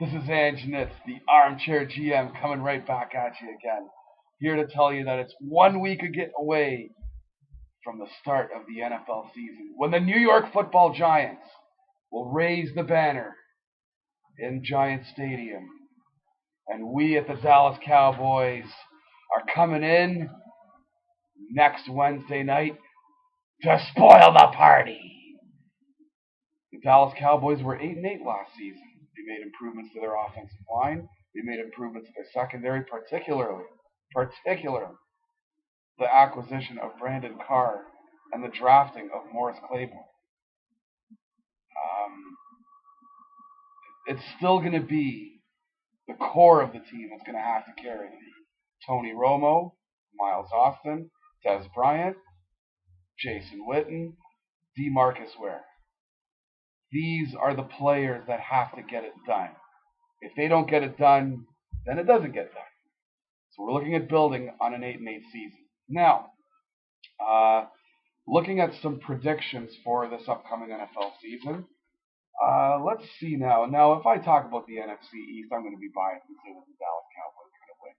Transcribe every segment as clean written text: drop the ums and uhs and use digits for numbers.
This is Ange Nitz, the armchair GM, coming right back at you again. Here to tell you that it's 1 week away from the start of the NFL season, when the New York Football Giants will raise the banner in Giant Stadium. And we at the Dallas Cowboys are coming in next Wednesday night to spoil the party. The Dallas Cowboys were 8-8 last season. They made improvements to their offensive line. They made improvements to their secondary, particularly the acquisition of Brandon Carr and the drafting of Morris Claiborne. It's still going to be the core of the team that's going to have to carry it. Tony Romo, Miles Austin, Dez Bryant, Jason Witten, DeMarcus Ware. These are the players that have to get it done. If they don't get it done, then it doesn't get done. So we're looking at building on an 8-8 season. Now, looking at some predictions for this upcoming NFL season. Let's see now. Now, if I talk about the NFC East, I'm going to be biased and say that the Dallas Cowboys are going to win.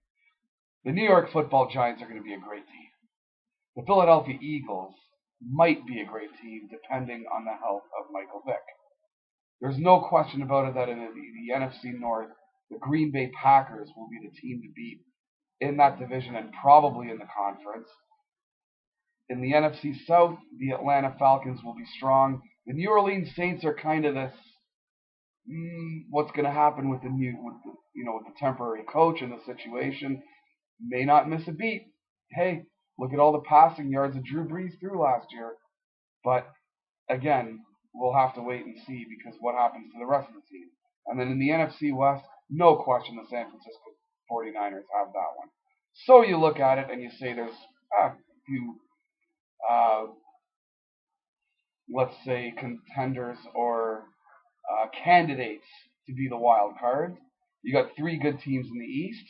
The New York Football Giants are going to be a great team. The Philadelphia Eagles might be a great team depending on the health of Michael Vick. There's no question about it that in the NFC North, the Green Bay Packers will be the team to beat in that division and probably in the conference. In the NFC South, the Atlanta Falcons will be strong. The New Orleans Saints are kind of this, what's going to happen with the temporary coach and the situation. May not miss a beat. Hey, look at all the passing yards that Drew Brees threw last year. But again, we'll have to wait and see because what happens to the rest of the team. And then in the NFC West, no question the San Francisco 49ers have that one. So you look at it and you say there's a few, let's say, contenders or candidates to be the wild card. You got three good teams in the East.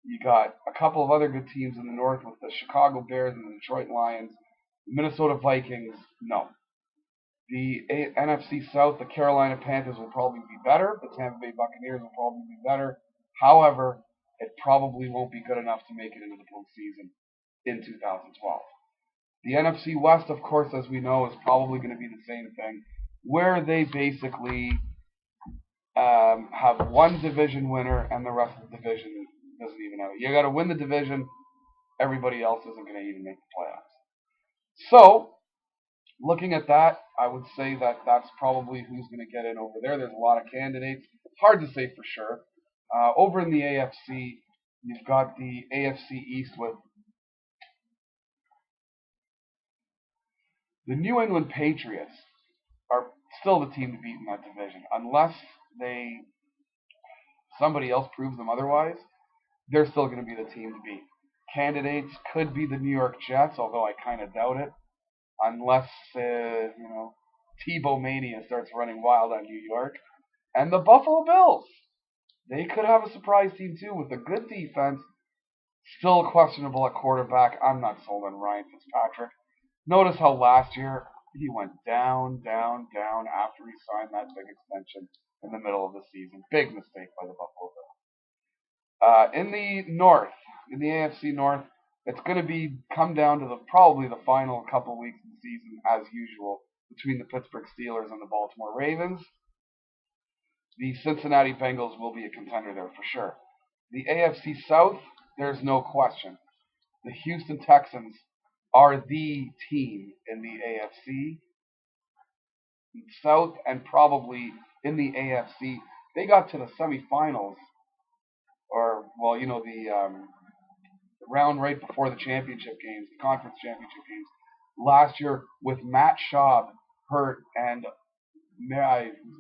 You got a couple of other good teams in the North with the Chicago Bears and the Detroit Lions. The Minnesota Vikings, no. The NFC South, the Carolina Panthers will probably be better. The Tampa Bay Buccaneers will probably be better. However, it probably won't be good enough to make it into the postseason in 2012. The NFC West, of course, as we know, is probably going to be the same thing, where they basically have one division winner and the rest of the division doesn't even have it. You got to win the division. Everybody else isn't going to even make the playoffs. So, looking at that, I would say that that's probably who's going to get in over there. There's a lot of candidates. Hard to say for sure. Over in the AFC, you've got the AFC East with the New England Patriots are still the team to beat in that division. Unless somebody else proves them otherwise, they're still going to be the team to beat. Candidates could be the New York Jets, although I kind of doubt it. Unless, Tebow Mania starts running wild on New York. And the Buffalo Bills. They could have a surprise team too with a good defense. Still questionable at quarterback. I'm not sold on Ryan Fitzpatrick. Notice how last year he went down after he signed that big extension in the middle of the season. Big mistake by the Buffalo Bills. In the North, in the AFC North, it's going to come down to probably the final couple weeks of the season as usual between the Pittsburgh Steelers and the Baltimore Ravens. The Cincinnati Bengals will be a contender there for sure. The AFC South, there's no question. The Houston Texans are the team in the AFC South and probably in the AFC. They got to the semifinals, or the round right before the championship games, the conference championship games, last year with Matt Schaub hurt and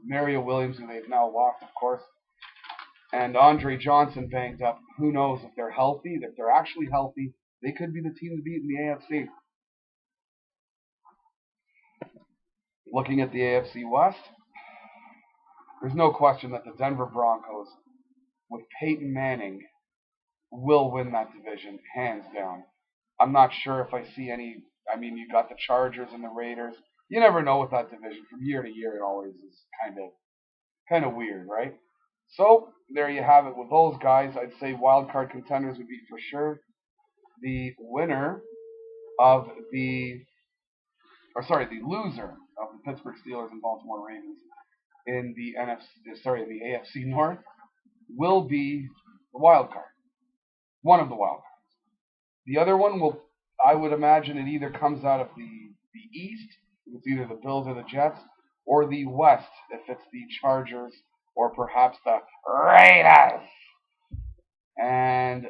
Mario Williams, who they've now lost, of course, and Andre Johnson banged up. Who knows if they're healthy? If they're actually healthy, they could be the team to beat in the AFC. Looking at the AFC West, there's no question that the Denver Broncos, with Peyton Manning, will win that division, hands down. I'm not sure if I see any. I mean, you got the Chargers and the Raiders. You never know with that division. From year to year, it always is kind of weird, right? So there you have it with those guys. I'd say wild card contenders would be for sure the winner of the loser of the Pittsburgh Steelers and Baltimore Ravens in the in the AFC North will be the wild card. One of the wild cards. The other one I would imagine it either comes out of the East, if it's either the Bills or the Jets, or the West, if it's the Chargers or perhaps the Raiders. And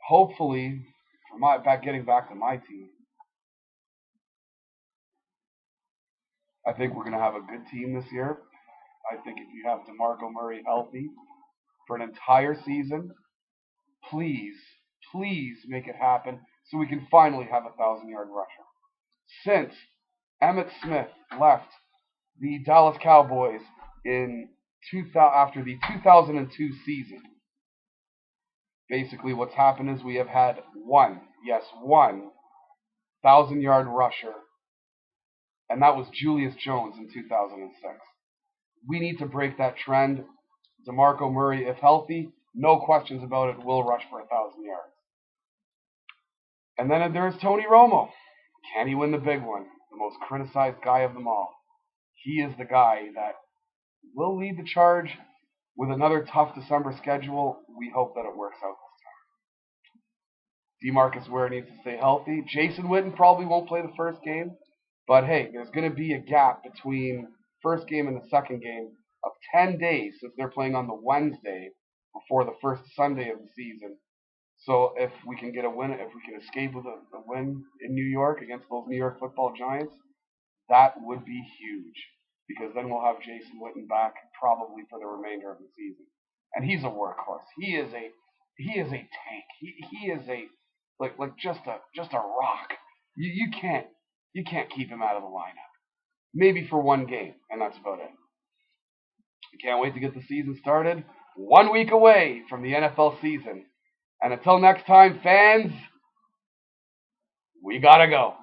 hopefully, getting back to my team, I think we're going to have a good team this year. I think if you have DeMarco Murray healthy for an entire season, please make it happen so we can finally have a 1,000-yard rusher. Since Emmitt Smith left the Dallas Cowboys after the 2002 season, basically what's happened is we have had one 1,000-yard rusher, and that was Julius Jones in 2006. We need to break that trend. DeMarco Murray, if healthy, no questions about it, will rush for 1,000 yards. And then there's Tony Romo. Can he win the big one? The most criticized guy of them all. He is the guy that will lead the charge with another tough December schedule. We hope that it works out this time. DeMarcus Ware needs to stay healthy. Jason Witten probably won't play the first game. But hey, there's going to be a gap between first game and the second game of 10 days since they're playing on the Wednesday before the first Sunday of the season. So if we can get a win, if we can escape with a win in New York against those New York Football Giants, that would be huge. Because then we'll have Jason Witten back probably for the remainder of the season. And he's a workhorse. He is a tank. He is just a rock. You can't keep him out of the lineup. Maybe for one game, and that's about it. I can't wait to get the season started. 1 week away from the NFL season. And until next time, fans, we gotta go.